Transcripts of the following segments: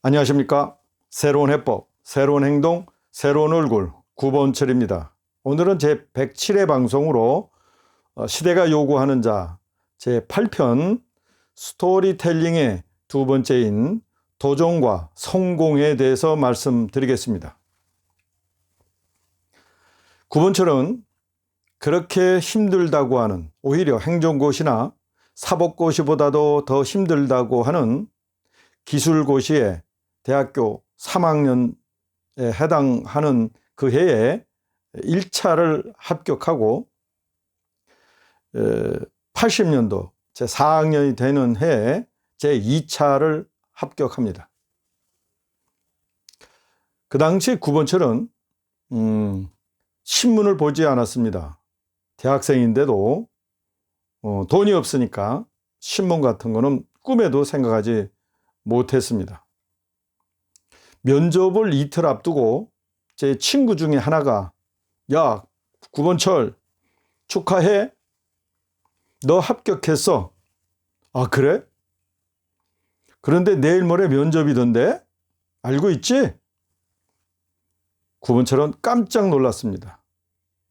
안녕하십니까. 새로운 해법, 새로운 행동, 새로운 얼굴 구본철입니다. 오늘은 제 107회 방송으로 시대가 요구하는 자 제 8편 스토리텔링의 두 번째인 도전과 성공에 대해서 말씀드리겠습니다. 구본철은 그렇게 힘들다고 하는, 오히려 행정고시나 사법고시보다도 더 힘들다고 하는 기술고시에 대학교 3학년에 해당하는 그 해에 1차를 합격하고 80년도 제 4학년이 되는 해에 제 2차를 합격합니다. 그 당시 구본철은 신문을 보지 않았습니다. 대학생인데도 돈이 없으니까 신문 같은 거는 꿈에도 생각하지 못했습니다. 면접을 이틀 앞두고 제 친구 중에 하나가 야, 구본철 축하해. 너 합격했어. 아, 그래? 그런데 내일 모레 면접이던데? 알고 있지? 구본철은 깜짝 놀랐습니다.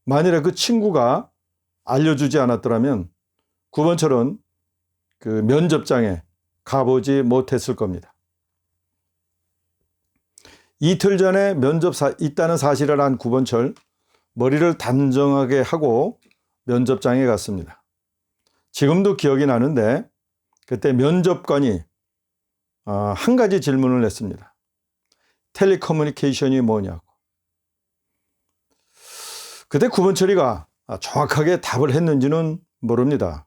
만일에 그 친구가 알려주지 않았더라면 구본철은 그 면접장에 가보지 못했을 겁니다. 이틀 전에 면접 있다는 사실을 안 구본철, 머리를 단정하게 하고 면접장에 갔습니다. 지금도 기억이 나는데 그때 면접관이 한 가지 질문을 했습니다. 텔레커뮤니케이션이 뭐냐고. 그때 구본철이가 정확하게 답을 했는지는 모릅니다.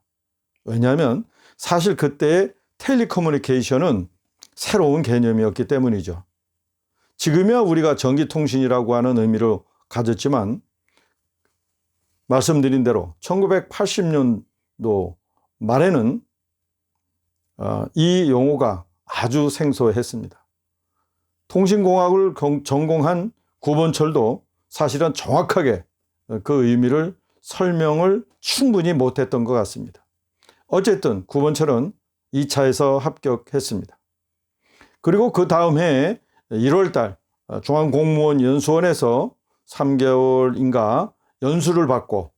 왜냐하면 사실 그때의 텔레커뮤니케이션은 새로운 개념이었기 때문이죠. 지금이야 우리가 전기통신이라고 하는 의미로 가졌지만 말씀드린 대로 1980년도 말에는 이 용어가 아주 생소했습니다. 통신공학을 전공한 구본철도 사실은 정확하게 그 의미를 설명을 충분히 못했던 것 같습니다. 어쨌든 구본철은 2차에서 합격했습니다. 그리고 그 다음 해에 1월달 중앙공무원연수원에서 3개월인가 연수를 받고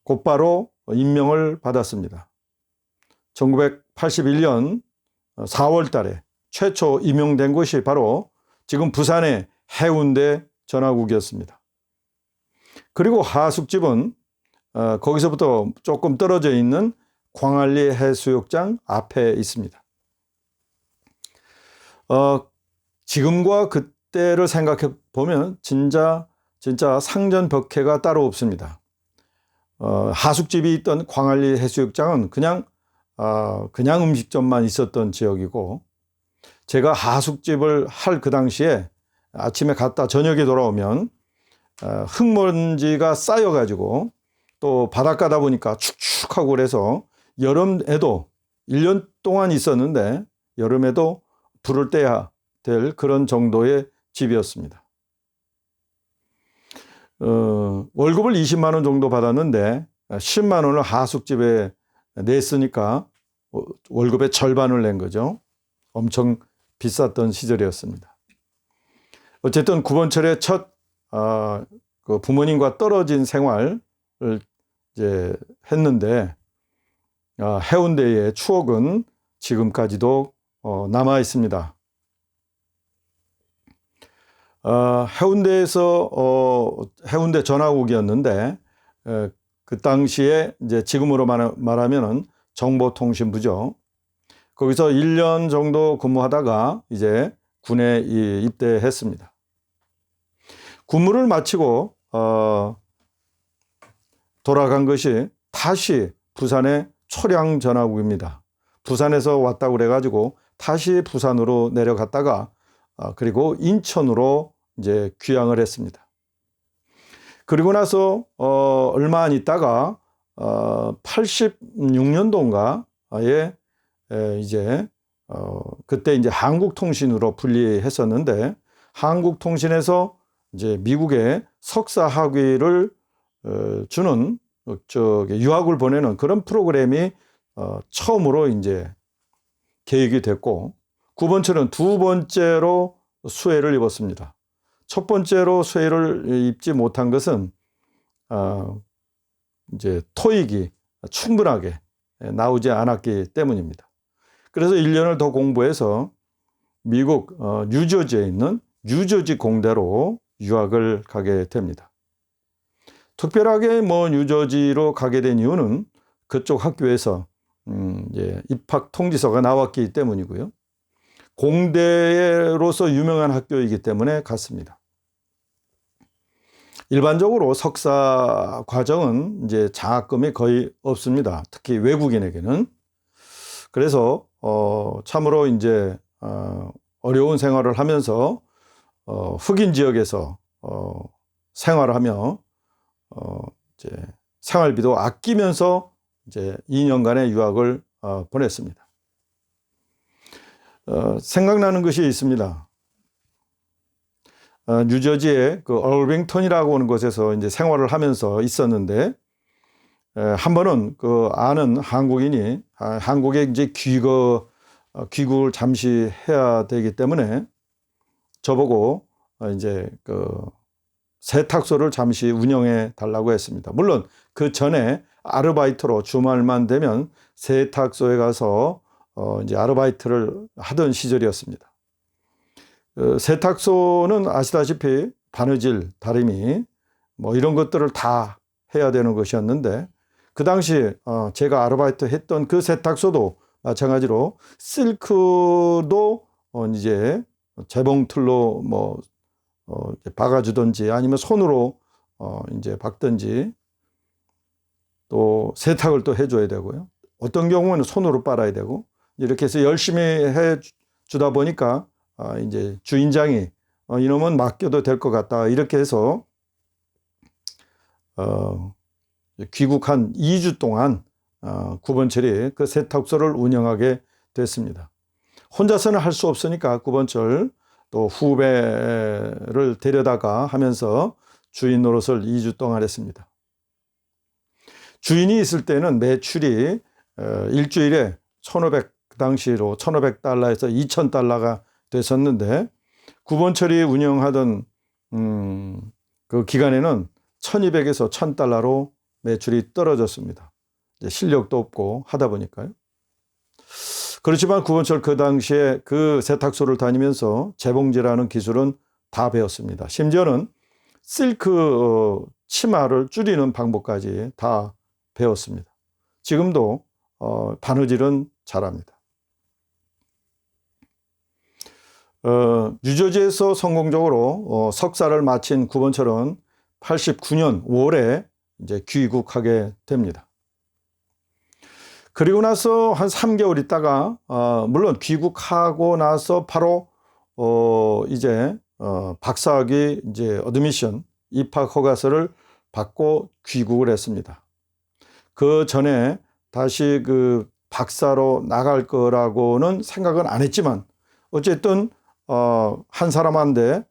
곧바로 임명을 받았습니다. 1981년 4월달에 최초 임용된 곳이 바로 지금 부산의 해운대 전화국이었습니다. 그리고 하숙집은 거기서부터 조금 떨어져 있는 광안리 해수욕장 앞에 있습니다. 지금과 그때를 생각해 보면 진짜 상전벽해가 따로 없습니다. 하숙집이 있던 광안리 해수욕장은 그냥 음식점만 있었던 지역이고, 제가 하숙집을 할 그 당시에 아침에 갔다 저녁에 돌아오면 흙먼지가 쌓여가지고 또 바닷가다 보니까 축축하고 그래서 여름에도 1년 동안 있었는데 여름에도 불을 떼야 될 그런 정도의 집이었습니다. 월급을 20만 원 정도 받았는데 10만 원을 하숙집에 냈으니까 월급의 절반을 낸 거죠. 엄청 비쌌던 시절이었습니다. 어쨌든 구본철의 첫 그 부모님과 떨어진 생활을 이제 했는데 해운대의 추억은 지금까지도 남아 있습니다. 해운대에서 해운대 전화국이었는데 그 당시에 이제 지금으로 말하면은 정보통신부죠. 거기서 1년 정도 근무하다가 이제 군에 입대했습니다. 군무를 마치고 돌아간 것이 다시 부산의 초량전화국입니다. 부산에서 왔다고 그래가지고 다시 부산으로 내려갔다가 그리고 인천으로 이제 귀향을 했습니다. 그리고 나서 얼마 안 있다가 86년도인가에 이제 그때 이제 한국통신으로 분리했었는데 한국통신에서 이제 미국에 석사 학위를 주는 유학을 보내는 그런 프로그램이 처음으로 이제 계획이 됐고 구본철은 두 번째로 수혜를 입었습니다. 첫 번째로 수혜를 입지 못한 것은 이제 토익이 충분하게 나오지 않았기 때문입니다. 그래서 1년을 더 공부해서 미국 뉴저지에 있는 뉴저지 공대로 유학을 가게 됩니다. 특별하게 뉴저지로 가게 된 이유는 그쪽 학교에서 이제 입학 통지서가 나왔기 때문이고요. 공대로서 유명한 학교이기 때문에 갔습니다. 일반적으로 석사 과정은 이제 장학금이 거의 없습니다. 특히 외국인에게는. 그래서 참으로 이제 어려운 생활을 하면서 흑인 지역에서 생활하며 이제 생활비도 아끼면서 이제 2년간의 유학을 보냈습니다. 생각나는 것이 있습니다. 뉴저지의 그 얼빙턴이라고 하는 곳에서 이제 생활을 하면서 있었는데, 한 번은 그 아는 한국인이 한국에 이제 귀국을 잠시 해야 되기 때문에 저보고 이제 그 세탁소를 잠시 운영해 달라고 했습니다. 물론 그 전에 아르바이트로 주말만 되면 세탁소에 가서 이제 아르바이트를 하던 시절이었습니다. 세탁소는 아시다시피 바느질, 다리미 이런 것들을 다 해야 되는 것이었는데, 그 당시 제가 아르바이트 했던 그 세탁소도 마찬가지로 실크도 이제 재봉틀로 박아주든지 아니면 손으로 이제 박든지, 또 세탁을 또 해줘야 되고요. 어떤 경우는 손으로 빨아야 되고, 이렇게 해서 열심히 해 주다 보니까 이제 주인장이 이놈은 맡겨도 될 것 같다, 이렇게 해서 귀국한 2주 동안 구본철이 그 세탁소를 운영하게 됐습니다. 혼자서는 할 수 없으니까 구본철 또 후배를 데려다가 하면서 주인 노릇을 2주 동안 했습니다. 주인이 있을 때는 매출이 일주일에 1,500, 그 당시로 1,500달러에서 2,000달러가 됐었는데, 구본철이 운영하던 그 기간에는 1,200에서 1,000달러로 매출이 떨어졌습니다. 이제 실력도 없고 하다 보니까요. 그렇지만 구본철 그 당시에 그 세탁소를 다니면서 재봉질하는 기술은 다 배웠습니다. 심지어는 실크 치마를 줄이는 방법까지 다 배웠습니다. 지금도 바느질은 잘합니다. 뉴저지에서 성공적으로 석사를 마친 구본철은 89년 5월에 이제 귀국하게 됩니다. 그리고 나서 한 3개월 있다가 물론 귀국하고 나서 바로 이제 박사학위 이제 어드미션 입학 허가서를 받고 귀국을 했습니다. 그 전에 다시 그 박사로 나갈 거라고는 생각은 안 했지만, 어쨌든 한 사람한테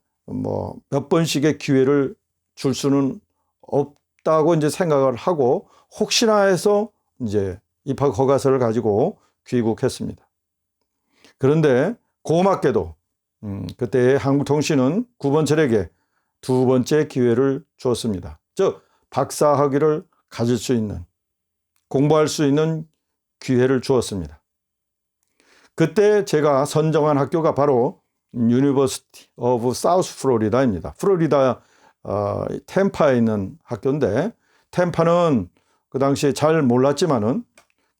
몇 번씩의 기회를 줄 수는 없다고 이제 생각을 하고, 혹시나 해서 이제 입학 허가서를 가지고 귀국했습니다. 그런데 고맙게도 그때 한국통신은 구본철에게 두 번째 기회를 주었습니다. 즉 박사 학위를 가질 수 있는, 공부할 수 있는 기회를 주었습니다. 그때 제가 선정한 학교가 바로 유니버시티 오브 사우스 플로리다입니다. 플로리다 템파에 있는 학교인데, 템파는 그 당시에 잘 몰랐지만은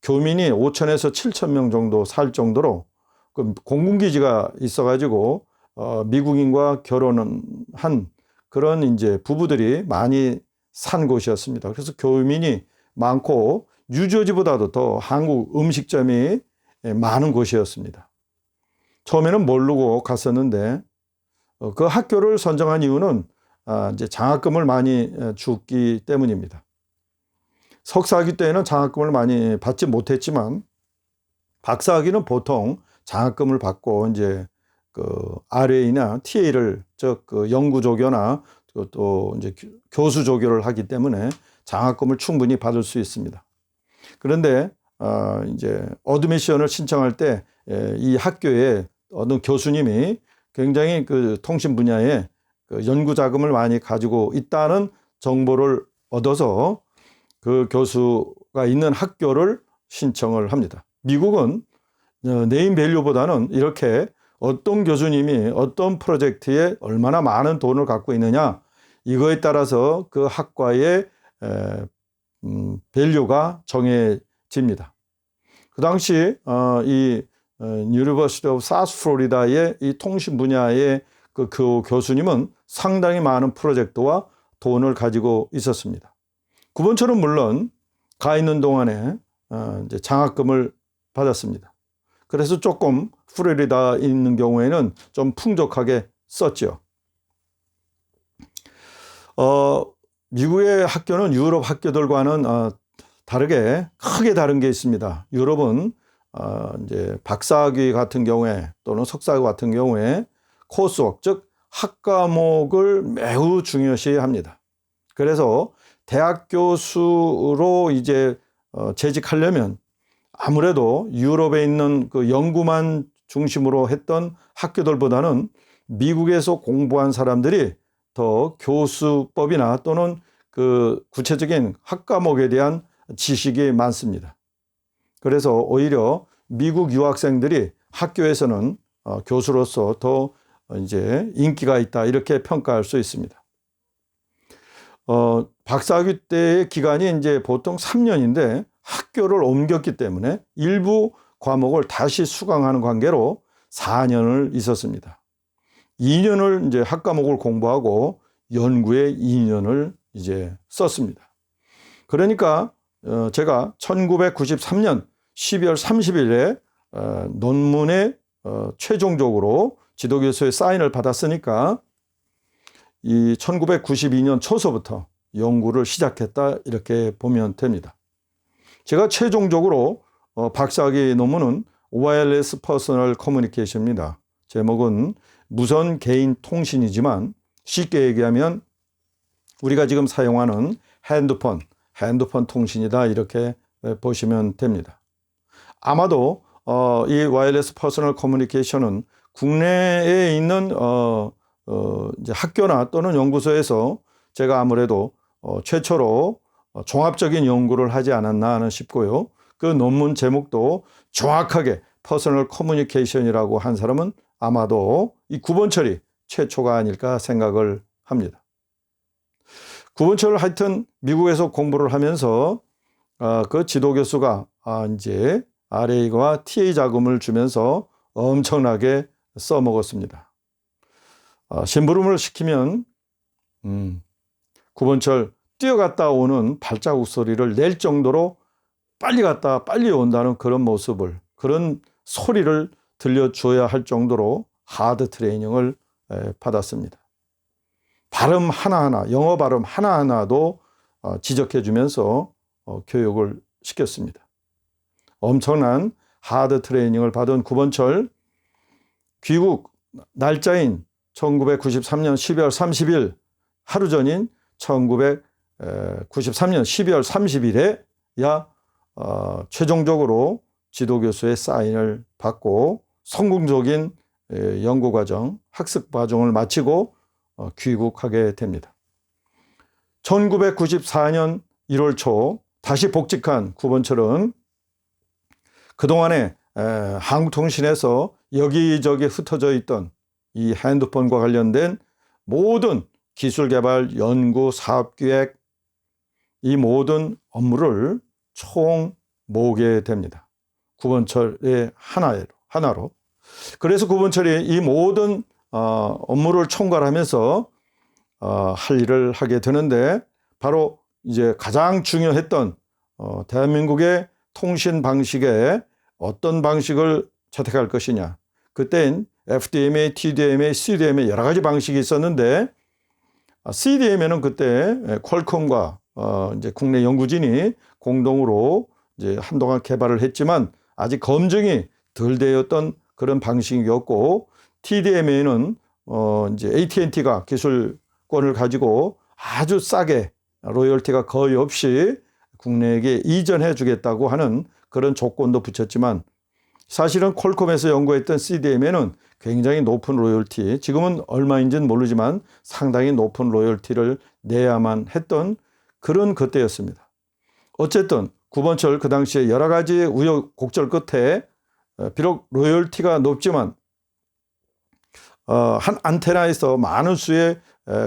교민이 5,000에서 7,000명 정도 살 정도로 그 공군기지가 있어가지고 미국인과 결혼은 한 그런 이제 부부들이 많이 산 곳이었습니다. 그래서 교민이 많고 뉴저지보다도 더 한국 음식점이 많은 곳이었습니다. 처음에는 모르고 갔었는데, 그 학교를 선정한 이유는 이제 장학금을 많이 주기 때문입니다. 석사학위 때에는 장학금을 많이 받지 못했지만, 박사학위는 보통 장학금을 받고 이제 그 RA나 TA를, 즉 그 연구 조교나 또 이제 교수 조교를 하기 때문에 장학금을 충분히 받을 수 있습니다. 그런데 이제 어드미션을 신청할 때 이 학교에 어느 교수님이 굉장히 그 통신 분야에 그 연구 자금을 많이 가지고 있다는 정보를 얻어서 그 교수가 있는 학교를 신청을 합니다. 미국은 네임 밸류보다는 이렇게 어떤 교수님이 어떤 프로젝트에 얼마나 많은 돈을 갖고 있느냐, 이거에 따라서 그 학과의 밸류가 정해집니다. 그 당시 이 University of South Florida의 이 통신 분야의 그 교수님은 상당히 많은 프로젝트와 돈을 가지고 있었습니다. 구본철은 물론 가 있는 동안에 이제 장학금을 받았습니다. 그래서 조금 플로리다에 있는 경우에는 좀 풍족하게 썼죠. 미국의 학교는 유럽 학교들과는 다르게 크게 다른 게 있습니다. 유럽은 이제 박사학위 같은 경우에 또는 석사학위 같은 경우에 코스웍, 즉 학과목을 매우 중요시합니다. 그래서 대학 교수로 이제 재직하려면 아무래도 유럽에 있는 그 연구만 중심으로 했던 학교들보다는 미국에서 공부한 사람들이 더 교수법이나 또는 그 구체적인 학과목에 대한 지식이 많습니다. 그래서 오히려 미국 유학생들이 학교에서는 교수로서 더 이제 인기가 있다, 이렇게 평가할 수 있습니다. 박사학위 때의 기간이 이제 보통 3년인데 학교를 옮겼기 때문에 일부 과목을 다시 수강하는 관계로 4년을 있었습니다. 2년을 이제 학과목을 공부하고 연구에 2년을 이제 썼습니다. 그러니까 제가 1993년 12월 30일에 논문에 최종적으로 지도교수의 사인을 받았으니까 이 1992년 초서부터 연구를 시작했다, 이렇게 보면 됩니다. 제가 최종적으로 박사학위 논문은 Wireless Personal Communication입니다. 제목은 무선 개인 통신이지만 쉽게 얘기하면 우리가 지금 사용하는 핸드폰 통신이다, 이렇게 보시면 됩니다. 아마도 이 와이어리스 퍼스널 커뮤니케이션은 국내에 있는 이제 학교나 또는 연구소에서 제가 아무래도 최초로 종합적인 연구를 하지 않았나 하는 싶고요. 그 논문 제목도 정확하게 퍼스널 커뮤니케이션이라고 한 사람은 아마도 이 구본철이 최초가 아닐까 생각을 합니다. 구본철 하여튼 미국에서 공부를 하면서 그 지도교수가 이제 RA와 TA 자금을 주면서 엄청나게 써먹었습니다. 심부름을 시키면 구본철 뛰어갔다 오는 발자국 소리를 낼 정도로 빨리 갔다 빨리 온다는 그런 모습을, 그런 소리를 들려줘야 할 정도로 하드 트레이닝을 받았습니다. 발음 하나하나, 영어 발음 하나하나도 지적해 주면서 교육을 시켰습니다. 엄청난 하드 트레이닝을 받은 구본철, 귀국 날짜인 1993년 12월 30일 하루 전인 1993년 12월 30일에야 최종적으로 지도교수의 사인을 받고 성공적인 연구과정, 학습과정을 마치고 귀국하게 됩니다. 1994년 1월 초 다시 복직한 구본철은 그동안에 한국통신에서 여기저기 흩어져 있던 이 핸드폰과 관련된 모든 기술 개발, 연구, 사업기획, 이 모든 업무를 총 모으게 됩니다. 구본철의 하나로. 그래서 구본철이 이 모든 업무를 총괄하면서 할 일을 하게 되는데, 바로 이제 가장 중요했던 대한민국의 통신 방식에 어떤 방식을 채택할 것이냐. 그땐 FDMA, TDMA, CDMA 여러 가지 방식이 있었는데, CDMA는 그때 퀄컴과 이제 국내 연구진이 공동으로 이제 한동안 개발을 했지만 아직 검증이 덜 되었던 그런 방식이었고, TDMA는 이제 AT&T가 기술권을 가지고 아주 싸게 로열티가 거의 없이 국내에게 이전해 주겠다고 하는 그런 조건도 붙였지만, 사실은 퀄컴에서 연구했던 CDM에는 굉장히 높은 로열티, 지금은 얼마인지는 모르지만 상당히 높은 로열티를 내야만 했던 그런 그때였습니다. 어쨌든 구본철 그 당시에 여러 가지 우여곡절 끝에 비록 로열티가 높지만 한 안테나에서 많은 수의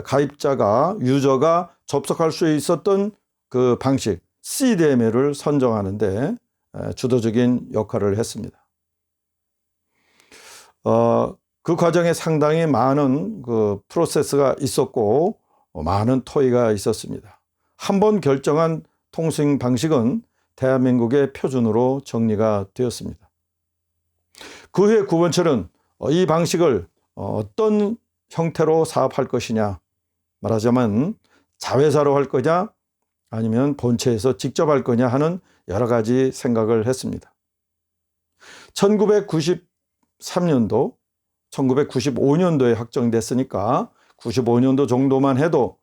가입자가 유저가 접속할 수 있었던 그 방식 CDMA를 선정하는데 주도적인 역할을 했습니다. 그 과정에 상당히 많은 그 프로세스가 있었고 많은 토의가 있었습니다. 한번 결정한 통신 방식은 대한민국의 표준으로 정리가 되었습니다. 그 후에 구본철은 이 방식을 어떤 형태로 사업할 것이냐, 말하자면 자회사로 할 거냐 아니면 본체에서 직접 할 거냐 하는 여러 가지 생각을 했습니다. 1993년도, 1995년도에 확정됐으니까 95년도 정도만 해도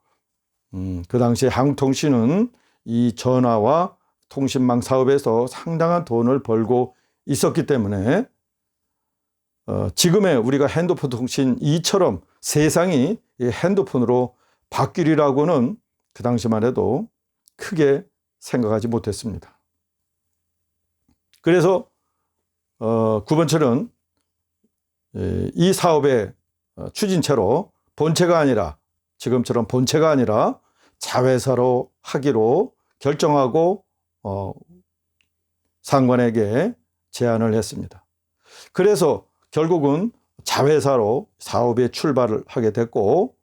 그 당시에 한국통신은 이 전화와 통신망 사업에서 상당한 돈을 벌고 있었기 때문에 지금의 우리가 핸드폰 통신 이처럼 세상이 핸드폰으로 바뀌리라고는 그 당시만 해도 크게 생각하지 못했습니다. 그래서 구본철은 이 사업의 추진체로 본체가 아니라, 지금처럼 본체가 아니라 자회사로 하기로 결정하고 상관에게 제안을 했습니다. 그래서 결국은 자회사로 사업에 출발을 하게 됐고,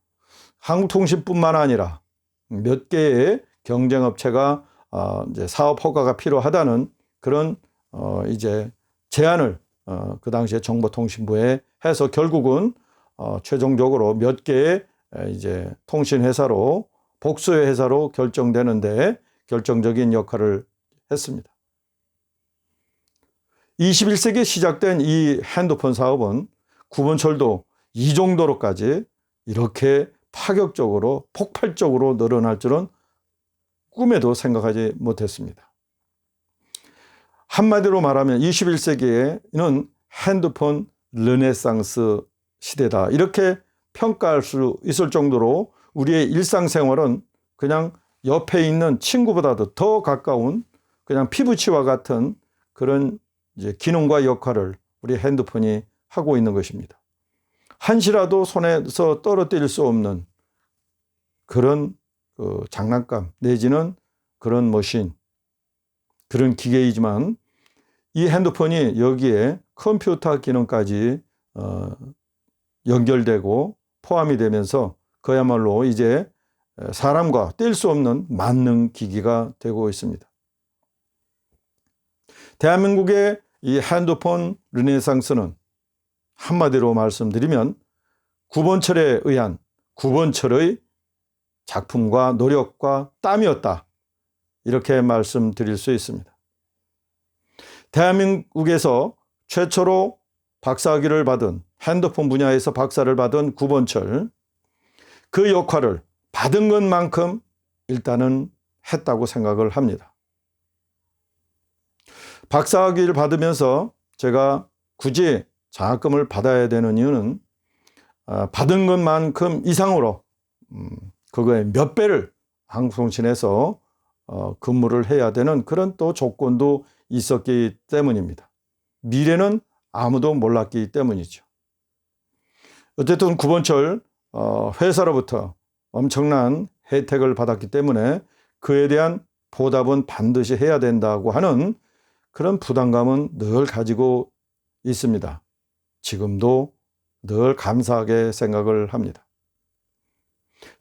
한국통신뿐만 아니라 몇 개의 경쟁업체가 이제 사업 허가가 필요하다는 그런 이제 제안을 그 당시에 정보통신부에 해서 결국은 최종적으로 몇 개의 이제 통신회사로, 복수의 회사로 결정되는데 결정적인 역할을 했습니다. 21세기에 시작된 이 핸드폰 사업은 구본철도 이 정도로까지 이렇게 파격적으로 폭발적으로 늘어날 줄은 꿈에도 생각하지 못했습니다. 한마디로 말하면 21세기에는 핸드폰 르네상스 시대다, 이렇게 평가할 수 있을 정도로 우리의 일상생활은 그냥 옆에 있는 친구보다도 더 가까운 그냥 피부치와 같은 그런 이제 기능과 역할을 우리 핸드폰이 하고 있는 것입니다. 한시라도 손에서 떨어뜨릴 수 없는 그런 장난감 내지는 그런 머신, 그런 기계이지만 이 핸드폰이 여기에 컴퓨터 기능까지 연결되고 포함이 되면서 그야말로 이제 사람과 뗄 수 없는 만능 기기가 되고 있습니다. 대한민국의 이 핸드폰 르네상스는 한마디로 말씀드리면 구본철에 의한 구본철의 작품과 노력과 땀이었다, 이렇게 말씀드릴 수 있습니다. 대한민국에서 최초로 박사학위를 받은, 핸드폰 분야에서 박사를 받은 구본철, 그 역할을 받은 것만큼 일단은 했다고 생각을 합니다. 박사학위를 받으면서 제가 굳이 장학금을 받아야 되는 이유는 받은 것만큼 이상으로 그거의 몇 배를 한국통신에서 근무를 해야 되는 그런 또 조건도 있었기 때문입니다. 미래는 아무도 몰랐기 때문이죠. 어쨌든 구본철 회사로부터 엄청난 혜택을 받았기 때문에 그에 대한 보답은 반드시 해야 된다고 하는 그런 부담감은 늘 가지고 있습니다. 지금도 늘 감사하게 생각을 합니다.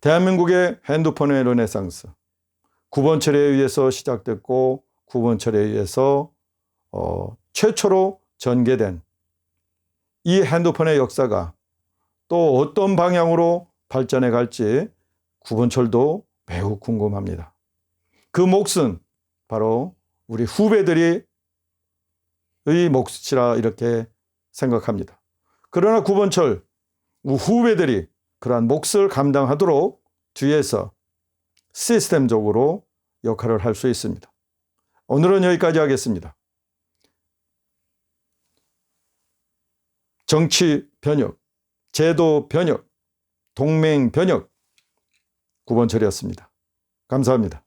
대한민국의 핸드폰의 르네상스, 구본철에 의해서 시작됐고 구본철에 의해서 최초로 전개된 이 핸드폰의 역사가 또 어떤 방향으로 발전해 갈지 구본철도 매우 궁금합니다. 그 몫은 바로 우리 후배들이 의 몫이라 이렇게 생각합니다. 그러나 구본철 후배들이 그러한 몫을 감당하도록 뒤에서 시스템적으로 역할을 할 수 있습니다. 오늘은 여기까지 하겠습니다. 정치 변혁, 제도 변혁, 동맹 변혁 9번 처리였습니다. 감사합니다.